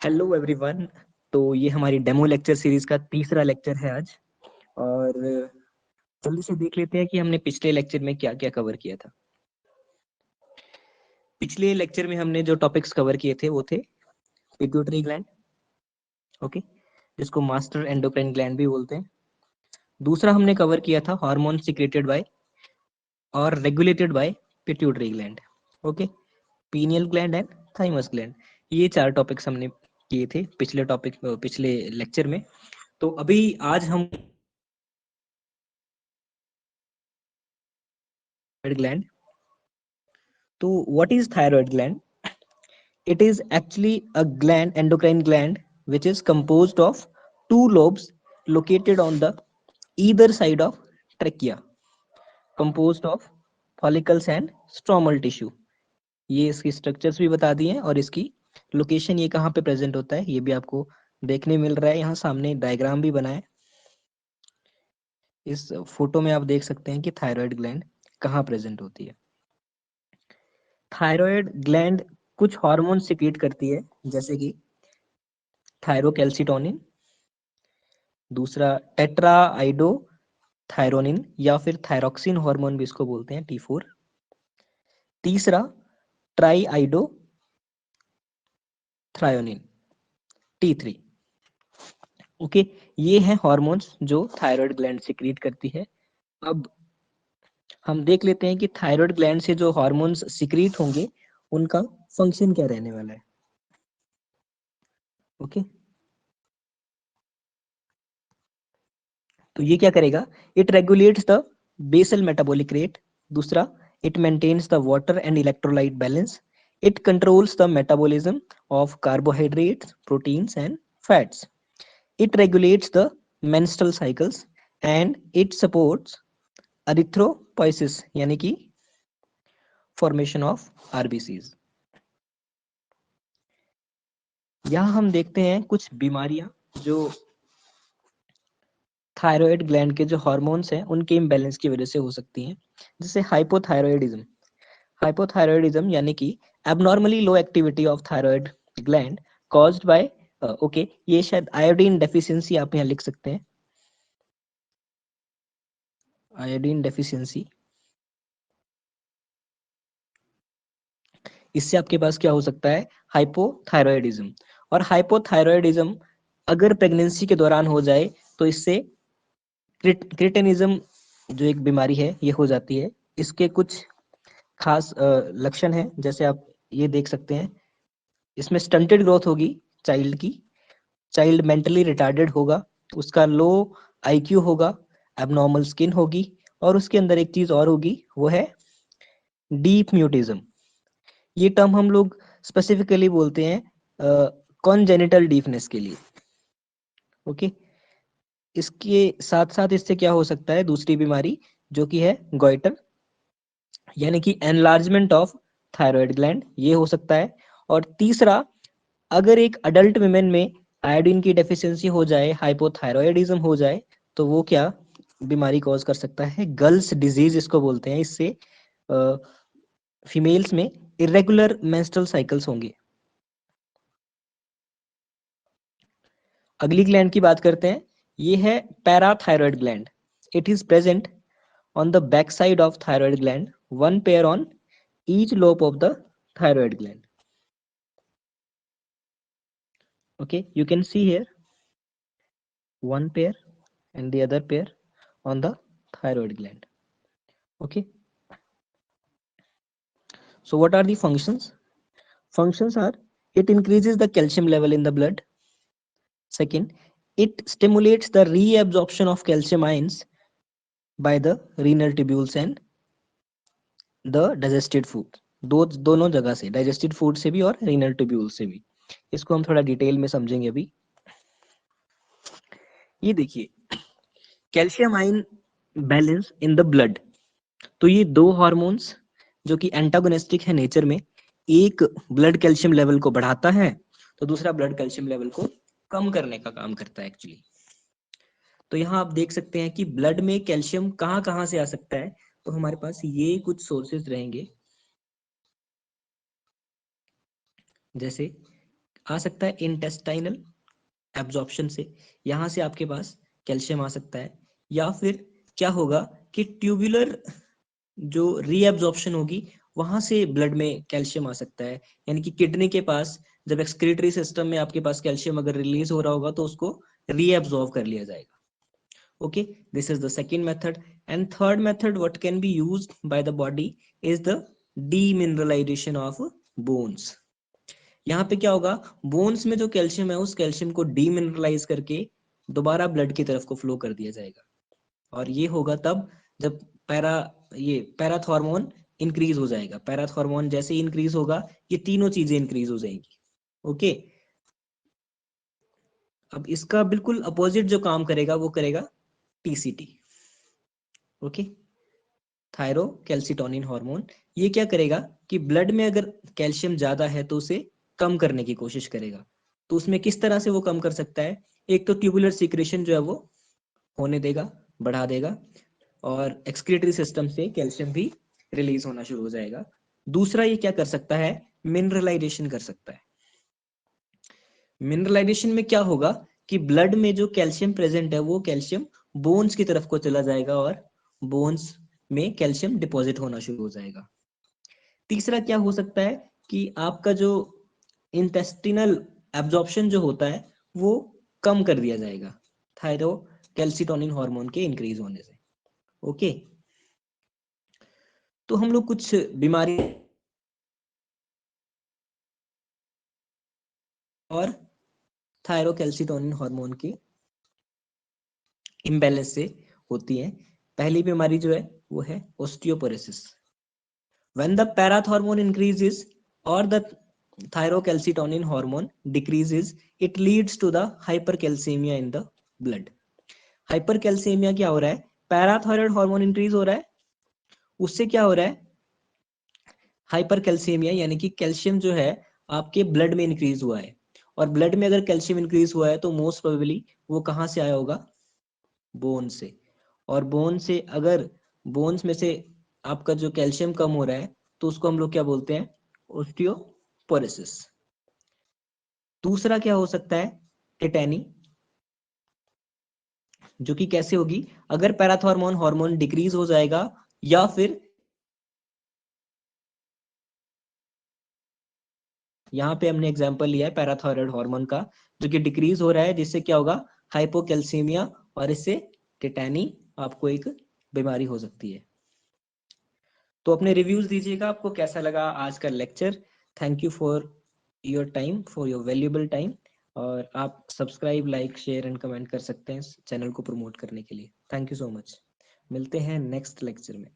Hello everyone. तो ये हमारी डेमो लेक्चर सीरीज का तीसरा लेक्चर है आज। और जल्दी से देख लेते हैं कि हमने पिछले लेक्चर में क्या क्या कवर किया था। पिछले लेक्चर में हमने जो टॉपिक्स कवर किए थे वो थे पिट्यूटरी ग्लैंड, ओके, जिसको मास्टर एंडोक्राइन ग्लैंड भी बोलते हैं। दूसरा हमने कवर किया था हार्मोन सिक्रेटेड बाय और regulated by pituitary gland, okay, pineal gland and thymus gland. ये चार टॉपिक्स हमने किए थे पिछले लेक्चर में। तो अभी आज हम ग्लैंड। तो what is thyroid gland? It is actually a gland, endocrine gland, which is composed of two lobes located on the either side of trachea, composed of follicles and stromal tissue. ये इसकी structures भी बता दिए हैं और इसकी location ये कहाँ पे प्रेजेंट होता है ये भी आपको देखने मिल रहा है। यहाँ सामने डायग्राम भी बना है। इस फोटो में आप देख सकते हैं कि थायराइड ग्लैंड कहाँ प्रेजेंट होती है। थायराइड ग्लैंड कुछ हार्मोन सिक्रीट करती है, जैसे कि थायरोकैल्सिटोनिन, दूसरा टेट्राआइडोथायरोनिन या फिर थायरोक्सिन हार्मोन भी इसको बोलते हैं, T4, तीसरा ट्राईआइडोथ्रायोनिन, T3। ओके, ये हैं हार्मोन्स जो थायराइड ग्लैंड सिक्रीट करती है। अब हम देख लेते हैं कि थायराइड ग्लैंड से जो हार्मोन्स सिक्रीट होंगे उनका फंक्शन क्या रहने वाला है। ओके, तो ये क्या करेगा, it regulates the basal metabolic rate, दूसरा it maintains the water and electrolyte balance, it controls the metabolism of carbohydrates, proteins and fats, it regulates the menstrual cycles and it supports erythropoiesis यानी कि formation of RBCs. यहाँ हम देखते हैं कुछ बीमारियां जो थायराइड ग्लैंड के जो हार्मोन्स हैं उनके इम्बैलेंस की वजह से हो सकती हैं, जैसे हाइपोथायरॉयडिज्म। हाइपोथायरॉयडिज्म यानी कि abnormally low activity of thyroid gland caused by, okay, ये शायद आयोडीन डेफिशिएंसी आप यहाँ लिख सकते हैं, आयोडीन डेफिशिएंसी। इससे आपके पास क्या हो सकता है, हाइपोथायरॉयडिज्म। और हाइपोथायरॉयडिज्म अगर प्रेगनेंसी के दौरान हो जाए तो इससे क्रिटेनिज्म जो एक बीमारी है ये हो जाती है। इसके कुछ खास लक्षण हैं, जैसे आप ये देख सकते हैं, इसमें स्टंटेड ग्रोथ होगी चाइल्ड की, चाइल्ड मेंटली रिटार्डेड होगा, उसका लो आईक्यू होगा, एबनॉर्मल स्किन होगी, और उसके अंदर एक चीज और होगी, वो है डीप म्यूटिज्म। ये टर्म हम लोग स्पेसिफिकली बोलते हैं कॉन्जेनिटल डीफनेस के लिए। ओके, इसके साथ साथ इससे क्या हो सकता है, दूसरी बीमारी जो कि है गॉइटर यानी कि एनलार्जमेंट ऑफ थायराइड ग्लैंड, ये हो सकता है। और तीसरा, अगर एक अडल्ट विमेन में आयोडीन की डेफिशिएंसी हो जाए, हाइपोथायरॉयडिज्म हो जाए, तो वो क्या बीमारी कॉज कर सकता है, गर्ल्स डिजीज इसको बोलते हैं। इससे फीमेल्स में इरेगुलर मेंस्ट्रुअल साइकिल्स होंगे। अगली ग्लैंड की बात करते हैं, ये है parathyroid gland. It is present on the back side of thyroid gland, one pair on each lobe of the thyroid gland. Okay, you can see here one pair and the other pair on the thyroid gland. Okay, so what are the functions? Functions are, it increases the calcium level in the blood. Second, it stimulates the reabsorption of calcium ions by the renal tubules and the digested food। दोनों जगह से, digested food से भी और renal tubule से भी। इसको हम थोड़ा डिटेल में समझेंगे अभी। ये देखिए, calcium ion balance in the blood. तो ये दो हार्मोन्स जो कि एंटागोनिस्टिक है नेचर में, एक ब्लड कैल्शियम लेवल को बढ़ाता है तो दूसरा ब्लड कैल्शियम लेवल को कम करने का काम करता है एक्चुअली। तो यहाँ आप देख सकते हैं कि ब्लड में कैल्शियम कहाँ कहाँ से आ सकता है। तो हमारे पास ये कुछ सोर्सेज रहेंगे, जैसे आ सकता है इंटेस्टाइनल एब्जॉर्प्शन से, यहाँ से आपके पास कैल्शियम आ सकता है, या फिर क्या होगा कि ट्यूबुलर जो रीएब्जॉर्प्शन होगी वहां से ब्लड में कैल्शियम आ सकता है, यानी कि किडनी के पास जब एक्सक्रीटरी सिस्टम में आपके पास कैल्शियम अगर रिलीज हो रहा होगा तो उसको रीएब्जॉर्ब कर लिया जाएगा. Okay, this is the second method. And third method what can be used by the body is the demineralization of bones. यहाँ पे क्या होगा, बोन्स में जो कैल्शियम है उस कैल्शियम को डीमिनरलाइज करके दोबारा ब्लड की तरफ को फ्लो कर दिया जाएगा. और ये होगा तब जब पैराथॉर्मोन इंक्रीज हो जाएगा. पैराथॉर्मोन जैसे ही इंक्रीज होगा ये तीनों चीजें इंक्रीज हो जाएंगी. ओके, अब इसका बिल्कुल अपोजिट जो काम करेगा वो करेगा टीसीटी. Okay, thyrocalcitonin hormone. ये क्या करेगा कि ब्लड में अगर कैल्शियम ज्यादा है तो उसे कम करने की कोशिश करेगा. तो उसमें किस तरह से वो कम कर सकता है, एक तो ट्यूबुलर सिक्रेशन जो है वो होने देगा, बढ़ा देगा, और एक्सक्रीटरी सिस्टम से कैल्शियम भी रिलीज होना शुरू हो जाएगा. दूसरा ये क्या कर सकता है, मिनरलाइजेशन कर सकता है. मिनरलाइजेशन में क्या होगा कि ब्लड में जो कैल्शियम प्रेजेंट है वो कैल्शियम बोन्स की तरफ को चला जाएगा और बोन्स में कैल्शियम डिपॉजिट होना शुरू हो जाएगा. तीसरा क्या हो सकता है कि आपका जो इंटेस्टिनल एब्जॉर्प्शन जो होता है वो कम कर दिया जाएगा थायरोकैल्सिटोनिन हार्मोन के इंक्रीज होने से. ओके, तो हम लोग कुछ बीमारी और थायरोकैल्सिटोनिन हार्मोन की इम्बैलेंस से होती है. पहली बीमारी जो है वो है osteoporosis. When the parathormone increases or the thyrocalcitonin hormone decreases, it leads to the hypercalcemia in the blood. Hypercalcaemia क्या हो रहा है, पैराथायरॉयड हार्मोन इंक्रीज हो रहा है, उससे क्या हो रहा है, हाइपरकैल्सीमिया यानी कि कैल्शियम जो है आपके ब्लड में इंक्रीज हुआ है. और ब्लड में अगर कैल्शियम इंक्रीज हुआ है तो मोस्ट प्रोबेबली वो कहाँ से आया होगा, बोन से. और बोन से अगर बोन्स में से आपका जो कैल्शियम कम हो रहा है तो उसको हम लोग क्या बोलते हैं, ओस्टियोपोरोसिस. दूसरा क्या हो सकता है, टेटेनी, जो कि कैसे होगी, अगर पैराथॉर्मोन हार्मोन डिक्रीज हो जाएगा या फिर यहाँ पे हमने एग्जांपल लिया है पैराथायरॉयड हार्मोन का जो कि डिक्रीज हो रहा है, जिससे क्या होगा, हाइपोकैल्सीमिया, और इससे टेटेनी आपको एक बीमारी हो सकती है. तो अपने रिव्यूज दीजिएगा, आपको कैसा लगा आज का lecture. Thank you for your time, for your valuable time. और आप subscribe, like, share and comment कर सकते हैं इस चैनल को प्रमोट करने के लिए. Thank you so much. मिलते हैं नेक्स्ट लेक्चर में.